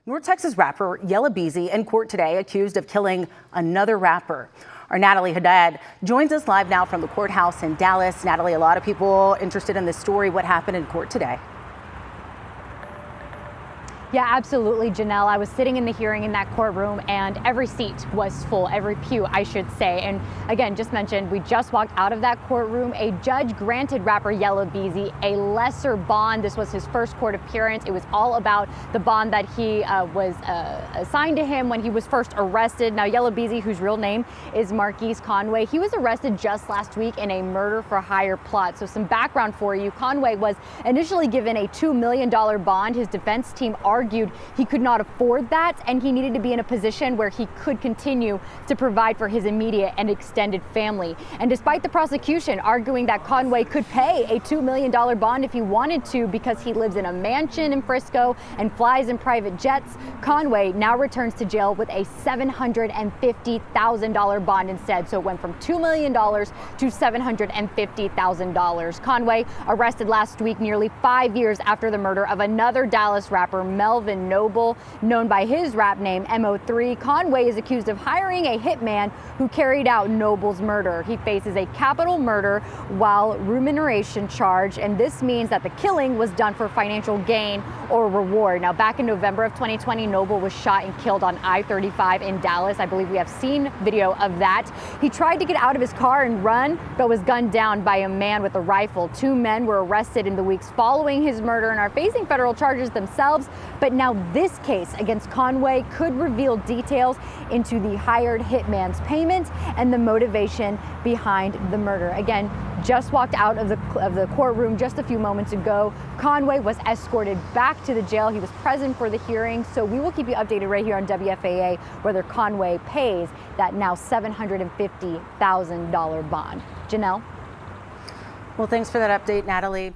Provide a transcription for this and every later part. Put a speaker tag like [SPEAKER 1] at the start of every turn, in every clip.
[SPEAKER 1] North Texas rapper Yella Beezy in court today, accused of killing another rapper. Our Natalie Haddad joins us live now from the courthouse in Dallas. Natalie, a lot of people interested in this story. What happened in court today?
[SPEAKER 2] Yeah, absolutely, Janelle. I was sitting in the hearing in that courtroom and every seat was full, every pew, I should say. And again, just mentioned, we just walked out of that courtroom. A judge granted rapper Yella Beezy a lesser bond. This was his first court appearance. It was all about the bond that he was assigned to him when he was first arrested. Now, Yella Beezy, whose real name is Marquise Conway, he was arrested just last week in a murder for hire plot. So some background for you. Conway was initially given a $2 million bond. His defense team argued he could not afford that and he needed to be in a position where he could continue to provide for his immediate and extended family. And despite the prosecution arguing that Conway could pay a $2 million bond if he wanted to because he lives in a mansion in Frisco and flies in private jets, Conway now returns to jail with a $750,000 bond instead. So it went from $2 million to $750,000. Conway arrested last week, nearly 5 years after the murder of another Dallas rapper, Melvin Noble, known by his rap name MO3. Conway is accused of hiring a hitman who carried out Noble's murder. He faces a capital murder while remuneration charge, and this means that the killing was done for financial gain or reward. Now, back in November of 2020, Noble was shot and killed on I-35 in Dallas. I believe we have seen video of that. He tried to get out of his car and run, but was gunned down by a man with a rifle. 2 men were arrested in the weeks following his murder and are facing federal charges themselves. But now this case against Conway could reveal details into the hired hitman's payment and the motivation behind the murder. Again, just walked out of the courtroom just a few moments ago. Conway was escorted back to the jail. He was present for the hearing. So we will keep you updated right here on WFAA whether Conway pays that now $750,000 bond. Janelle?
[SPEAKER 1] Well, thanks for that update, Natalie.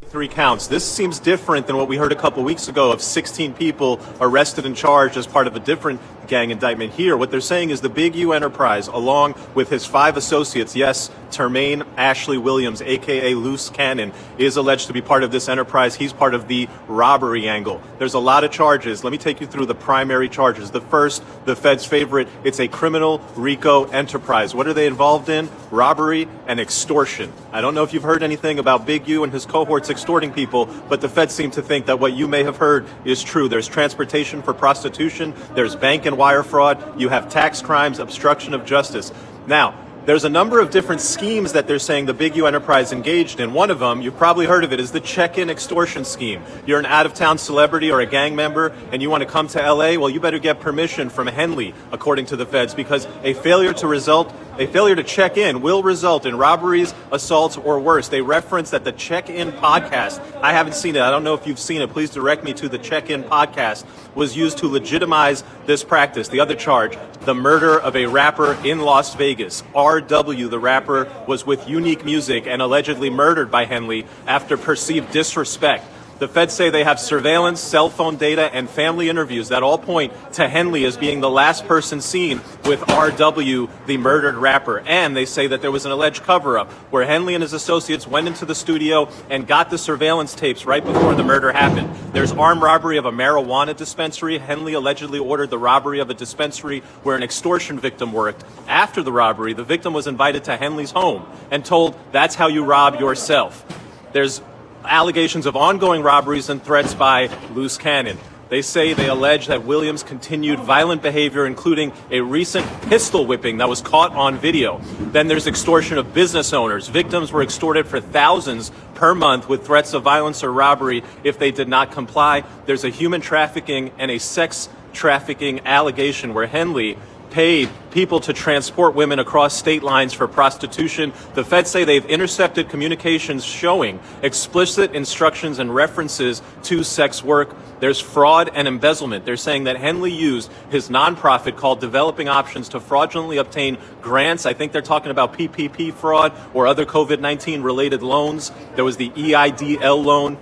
[SPEAKER 3] Three counts. This seems different than what we heard a couple weeks ago of 16 people arrested and charged as part of a different gang indictment. Here, what they're saying is the Big U Enterprise, along with his 5 associates, yes, Termaine Ashley Williams, aka Loose Cannon, is alleged to be part of this enterprise. He's part of the robbery angle. There's a lot of charges. Let me take you through the primary charges. The first, the Fed's favorite, it's a criminal RICO enterprise. What are they involved in? Robbery and extortion. I don't know if you've heard anything about Big U and his cohorts extorting people, but the Feds seem to think that what you may have heard is true. There's transportation for prostitution, there's bank and wire fraud, you have tax crimes, obstruction of justice. Now, there's a number of different schemes that they're saying the Big U Enterprise engaged in. One of them, you've probably heard of it, is the check-in extortion scheme. You're an out-of-town celebrity or a gang member and you want to come to LA, well, you better get permission from Henley, according to the Feds, because a failure to check in will result in robberies, assaults, or worse. They reference that the Check-In podcast, I haven't seen it, I don't know if you've seen it, please direct me to the Check-In podcast, was used to legitimize this practice. The other charge, the murder of a rapper in Las Vegas. RW, the rapper, was with Unique Music and allegedly murdered by Henley after perceived disrespect. The Feds say they have surveillance, cell phone data, and family interviews that all point to Henley as being the last person seen with RW, the murdered rapper. And they say that there was an alleged cover-up where Henley and his associates went into the studio and got the surveillance tapes right before the murder happened. There's armed robbery of a marijuana dispensary. Henley allegedly ordered the robbery of a dispensary where an extortion victim worked. After the robbery, the victim was invited to Henley's home and told, "That's how you rob yourself." There's allegations of ongoing robberies and threats by Loose Cannon. They allege that Williams continued violent behavior, including a recent pistol whipping that was caught on video. Then there's extortion of business owners. Victims were extorted for thousands per month with threats of violence or robbery if they did not comply. There's a human trafficking and a sex trafficking allegation where Henley paid people to transport women across state lines for prostitution. The feds say they've intercepted communications showing explicit instructions and references to sex work. There's fraud and embezzlement. They're saying that Henley used his nonprofit called Developing Options to fraudulently obtain grants. I think they're talking about PPP fraud or other COVID-19 related loans. There was the EIDL loan.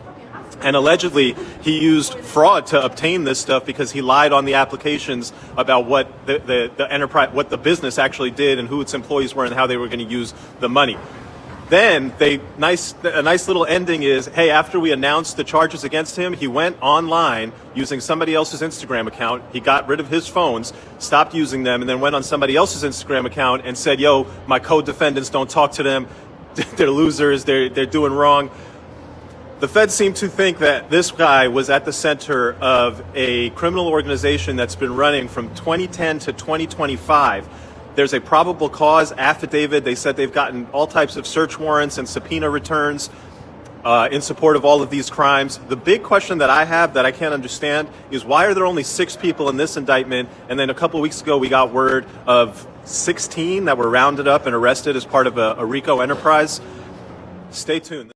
[SPEAKER 3] And allegedly, he used fraud to obtain this stuff because he lied on the applications about what the enterprise, what the business actually did and who its employees were and how they were going to use the money. Then a nice little ending is, hey, after we announced the charges against him, he went online using somebody else's Instagram account. He got rid of his phones, stopped using them, and then went on somebody else's Instagram account and said, yo, my co-defendants, don't talk to them. They're losers. They're doing wrong. The feds seem to think that this guy was at the center of a criminal organization that's been running from 2010 to 2025. There's a probable cause affidavit. They said they've gotten all types of search warrants and subpoena returns in support of all of these crimes. The big question that I have that I can't understand is why are there only 6 people in this indictment? And then a couple of weeks ago, we got word of 16 that were rounded up and arrested as part of a RICO enterprise. Stay tuned.